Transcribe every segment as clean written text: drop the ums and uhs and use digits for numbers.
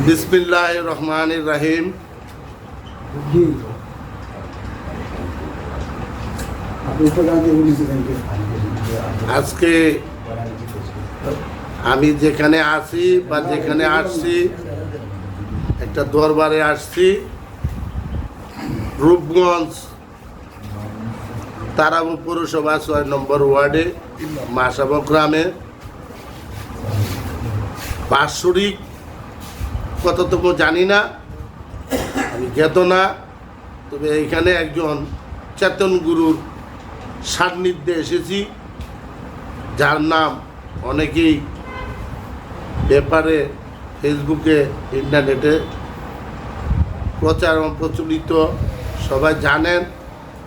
বিসমিল্লাহির রহমানির রহিম। আজকে আমি যেখানে আছি বা যেখানে আসছি, একটা দরবারে আসছি, রূপগঞ্জ তারাপুর পৌরসভা ৬ নম্বর ওয়ার্ডে মাসাবক গ্রামে। বাৎসরিক কতটুক জানি না, আমি জ্ঞাত না, তবে এইখানে একজন চেতন গুরুর সান্নিধ্যে এসেছি, যার নাম অনেকেই পেপারে, ফেসবুকে, ইন্টারনেটে প্রচার এবং প্রচলিত, সবাই জানেন।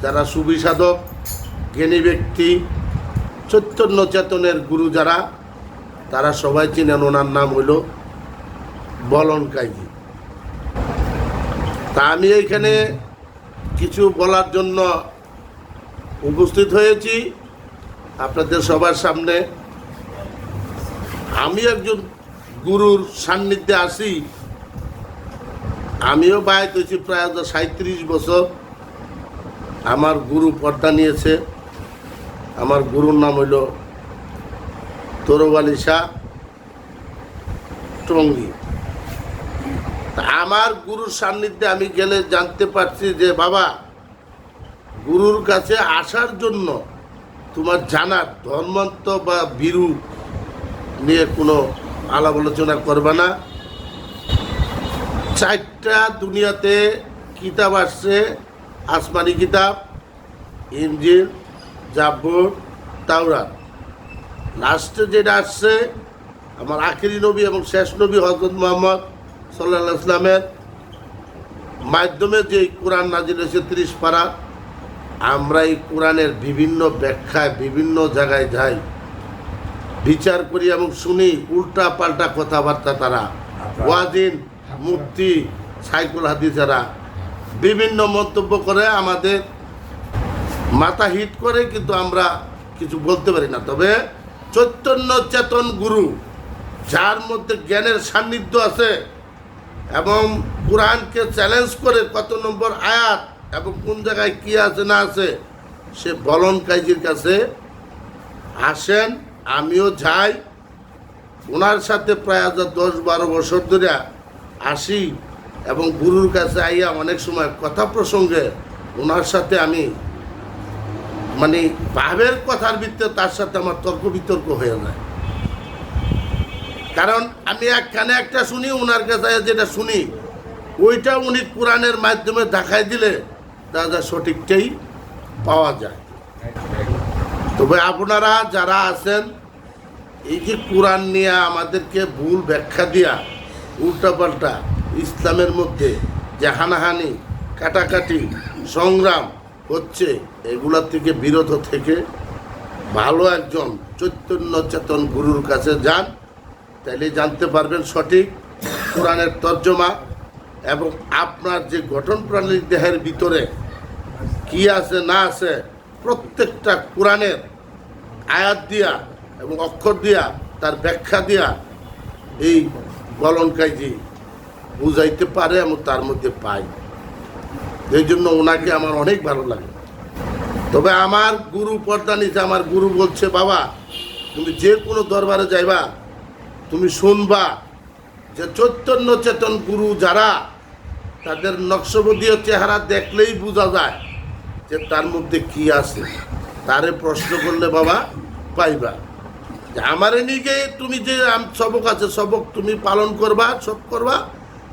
যারা সুবিসাধক, জ্ঞানী ব্যক্তি, চৈতন্য চেতনের গুরু যারা, তারা সবাই চিনেন। ওনার নাম হইল বলন কাইজি। তা আমি এইখানে কিছু বলার জন্য উপস্থিত হয়েছি আপনাদের সবার সামনে। আমি একজন গুরুর সান্নিধ্যে আসি। আমিও বায়াত হয়েছি প্রায় 37 বছর। আমার গুরু পর্দা নিয়েছে। আমার গুরুর নাম হইল তরব আলী শাহ টঙ্গী। আমার গুরুর সান্নিধ্যে আমি গেলে জানতে পারছি যে বাবা, গুরুর কাছে আসার জন্য তোমার জানার ধর্মান্ত বা বিরু নিয়ে কোনো আলাপ আলোচনা করবে না। 4টা দুনিয়াতে কিতাব আসছে, আসমানি কিতাব, ইনজিল, জাবুর, তাওরাত। লাস্টে যেটা আসছে আমার আখেরি নবী এবং শেষ নবী হযরত মুহাম্মদ সাল্লাল্লাহু আলাইহি ওয়াসাল্লামের মাধ্যমে যে কোরআন নাজিল হয়েছে 30 পারা। আমরা এই কোরআনের বিভিন্ন ব্যাখ্যায় বিভিন্ন জায়গায় যাই, বিচার করি এবং শুনি উল্টা পাল্টা কথাবার্তা। তারা ওয়াজিন, মুফতি, সাইকুল হাদিসেরা বিভিন্ন মন্তব্য করে, আমাদের মাথা হিট করে, কিন্তু আমরা কিছু বলতে পারি না। তবে চৈতন্য চেতন গুরু, যার মধ্যে জ্ঞানের সান্নিধ্য আছে এবং কোরআনকে চ্যালেঞ্জ করে কত নম্বর আয়াত এবং কোন জায়গায় কি আছে না আছে, সে বলন কাইজির কাছে আসেন। আমিও যাই, ওনার সাথে প্রায় 10-12 বছর ধরে আসি এবং গুরুর কাছে আইয়া অনেক সময় কথা প্রসঙ্গে ওনার সাথে আমি মানে ভাবের কথার ভিত্তিতে তার সাথে আমার তর্ক বিতর্ক হয়ে যায়। কারণ আমি এক কানে একটা শুনি, ওনার কাছে যেটা শুনি ওইটা উনি কোরআনের মাধ্যমে দেখাই দিলে দাদা সঠিকটাই পাওয়া যায়। তবে আপনারা যারা আছেন, এই যে কোরআন নিয়ে আমাদেরকে ভুল ব্যাখ্যা দিয়া উল্টাপাল্টা ইসলামের মধ্যে যে হানাহানি, কাটাকাটি, সংগ্রাম হচ্ছে, এগুলোর থেকে বিরত থেকে ভালো একজন চৈতন্য চেতন গুরুর কাছে যান, তাইলে জানতে পারবেন সঠিক কোরআনের তর্জমা এবং আপনার যে গঠন প্রণালীর দেহের ভিতরে কি আছে না আছে, প্রত্যেকটা কোরআনের আয়াত দিয়া এবং অক্ষর দিয়া তার ব্যাখ্যা দিয়া এই বলন কাইজি বুঝাইতে পারে এবং তার মধ্যে পাই। এই জন্য ওনাকে আমার অনেক ভালো লাগে। তবে আমার গুরু পর্দা নিতে, আমার গুরু বলছে বাবা, তুমি যে কোনো দরবারে যাইবা, তুমি শুনবা যে চৈতন্য চেতন গুরু যারা, তাদের নকশবদীয় চেহারা দেখলেই বোঝা যায় যে তার মধ্যে কি আছে। তারে প্রশ্ন করলে বাবা পাইবা। যে আমারে নিয়ে তুমি যে সবক আছে, সবক তুমি পালন করবা, সব করবা,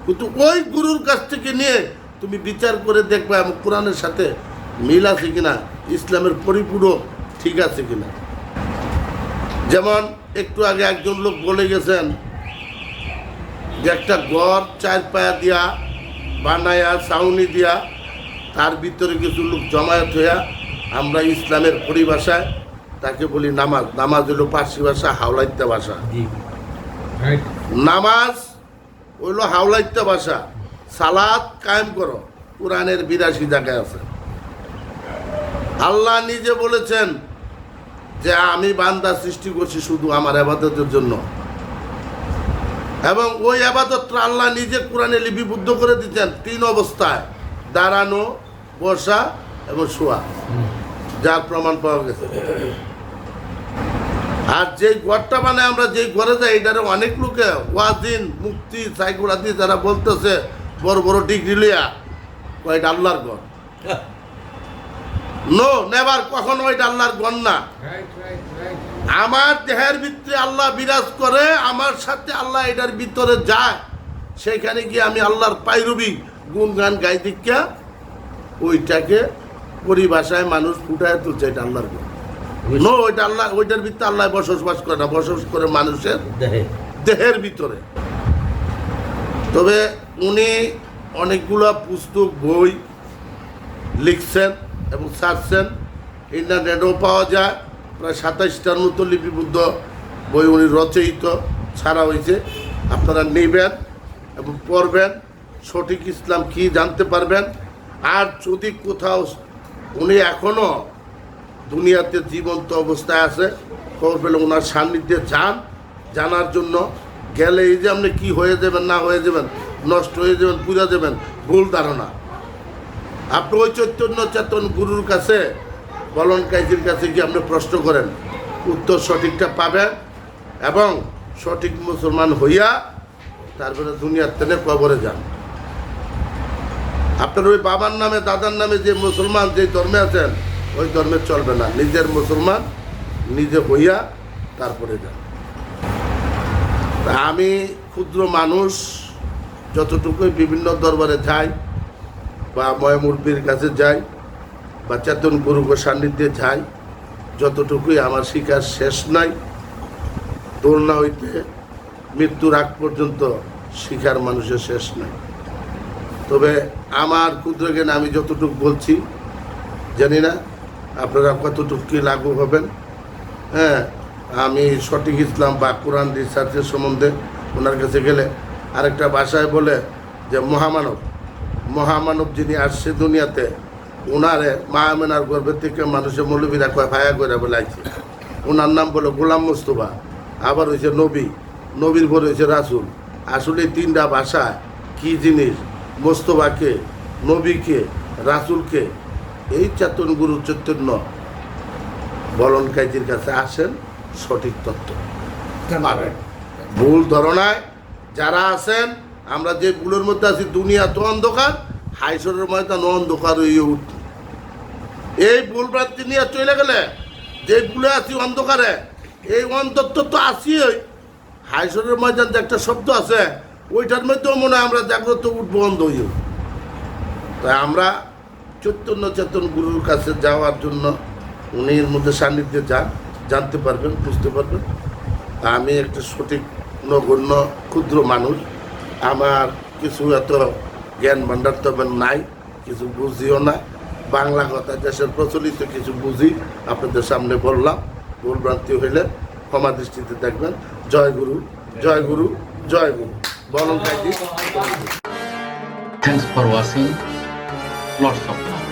কিন্তু ওই গুরুর কাছ থেকে নিয়ে তুমি বিচার করে দেখবা এবং কোরআনের সাথে মিল আছে কিনা, ইসলামের পরিপূরক ঠিক আছে কিনা। যেমন একটু আগে একজন লোক বলে গেছেন যে একটা ঘর 4 পায়া দিয়া বানায়া ছাউনি দিয়া তার ভিতরে কিছু লোক জমায়েত হইয়া, আমরা ইসলামের পরিভাষায় তাকে বলি নামাজ। নামাজ হলো পার্সি ভাষা, হাওলাইত্যা ভাষা। নামাজ হইল হাওলাইত্যা ভাষা। সালাত কায়েম করো কোরআনের 82 জায়গায় আছে। আল্লাহ নিজে বলেছেন যে আমি বান্দা সৃষ্টি করছি শুধু আমার ইবাদতের জন্য, এবং ওই আবাদতটা আল্লাহ নিজে কোরআনে লিপিবদ্ধ করে দিচ্ছেন 3 অবস্থায়: দাঁড়ানো, বসা এবং শোয়া, যার প্রমাণ পাওয়া গেছে। আর যেই ঘরটা মানে আমরা যেই ঘরে যাই, এটারে অনেক লোকে ওয়াজিন, মুক্তি, সাইকুলাদি যারা বলতেছে বড় বড় ডিগ্রি লিয়া, এটা আল্লাহর ঘর। নো নেভার, কখনো এটা আল্লাহর ঘর না। আমার দেহের ভিতরে আল্লাহ বিরাজ করে, আমার সাথে আল্লাহ এটার ভিতরে যায়, সেখানে গিয়ে আমি আল্লাহর পাইরবি গুণগান গাই দীক্ষা ওইটাকে পরিভাষায় মানুষ ফুটায় তুলছে এটা আল্লাহর ঘর। নো, ওইটা আল্লাহ, ওইটার ভিতরে আল্লাহ বসবাস করে না, বসবাস করে মানুষের দেহের ভিতরে। তবে উনি অনেকগুলো পুস্তক, বই লিখছেন এবং ছাড়ছেন, ইন্টারনেটেও পাওয়া যায়। প্রায় 27টার মতো লিপিবদ্ধ বই উনি রচয়িত, ছাড়া হয়েছে। আপনারা নেবেন এবং পড়বেন, সঠিক ইসলাম কি জানতে পারবেন। আর যদি কোথাও উনি এখনও দুনিয়াতে জীবন্ত অবস্থায় আছে, খবর পেলে ওনার সান্নিধ্যে যান, জানার জন্য। গেলে এই যে আপনি কী হয়ে যাবেন, না হয়ে যাবেন, নষ্ট হয়ে যাবেন, পুজা যাবেন, ভুল ধারণা। আপনি ওই চৈতন্য চেতন গুরুর কাছে, বলন কাইজির কাছে গিয়ে আপনি প্রশ্ন করেন, উত্তর সঠিকটা পাবেন এবং সঠিক মুসলমান হইয়া তারপরে দুনিয়ার তেনে কবরে যান। আপনার ওই বাবার নামে, দাদার নামে যে মুসলমান যে ধর্মে আছেন, ওই ধর্মে চলবে না। নিজের মুসলমান নিজে হইয়া তারপরে যান। তা আমি ক্ষুদ্র মানুষ, যতটুকুই বিভিন্ন দরবারে যাই বা ময়মুরবির কাছে যাই বা চেতন গুরুকে সান্নিধ্যে যাই, যতটুকুই আমার শিকার শেষ নাই। দোলনা হইতে মৃত্যুর আগ পর্যন্ত শিকার মানুষের শেষ নাই। তবে আমার ক্ষুদ্র জ্ঞান আমি যতটুকু বলছি, জানি না আপনারা কতটুকু কী লাগু হবেন। হ্যাঁ, আমি সঠিক ইসলাম বা কোরআন রিসার্চের সম্বন্ধে ওনার কাছে গেলে আরেকটা ভাষায় বলে যে মহামানব যিনি আসছে দুনিয়াতে, ওনারে মা আমেনার গর্ভের থেকে মানুষের মৌলবীরা কয় ভায়া করে বলাইছে। ওনার নাম বলে গোলাম মুস্তফা, আবার হয়েছে নবী, নবীর পরে হয়েছে রাসুল। আসলে 3টা ভাষায় কী জিনিস, মোস্তফাকে, নবীকে, রাসুলকে, এই চেতন গুরু চৈতন্য বলন কাইজির কাছে আসেন, সঠিক তথ্য পাবেন। ভুল ধারণায় যারা আছেন, আমরা যে ভুলের মধ্যে আছি, দুনিয়া তো অন্ধকার, হাইসরের ময়দান অন্ধকার হয়ে উঠত। এই ভুল ভ্রান্তি নিয়ে চলে গেলে যে ভুলে আছি অন্ধকারে, এই অন্তত্ব তো আছি। ওই হাইসরের ময়দান যে একটা শব্দ আছে, ওইটার মধ্যেও মনে হয় আমরা জাগ্রত উঠবো, অন্ধ হইও। তাই আমরা চৈতন্য চেতন গুরুর কাছে যাওয়ার জন্য উনির মধ্যে সান্নিধ্যে যান, জানতে পারবেন, বুঝতে পারবেন। আমি একটা সঠিক নগণ্য ক্ষুদ্র মানুষ, আমার কিছু এত জ্ঞান ভাণ্ডার তবে নাই, কিছু বুঝিও না। বাংলা কথা দেশের প্রচলিত কিছু বুঝি, আপনাদের সামনে বললাম। ভুলভ্রান্তি হইলে ক্ষমা দৃষ্টিতে দেখবেন। জয় গুরু, জয় গুরু, জয় গুরু। বলন কাইজি। Thanks for watching. Lots of love.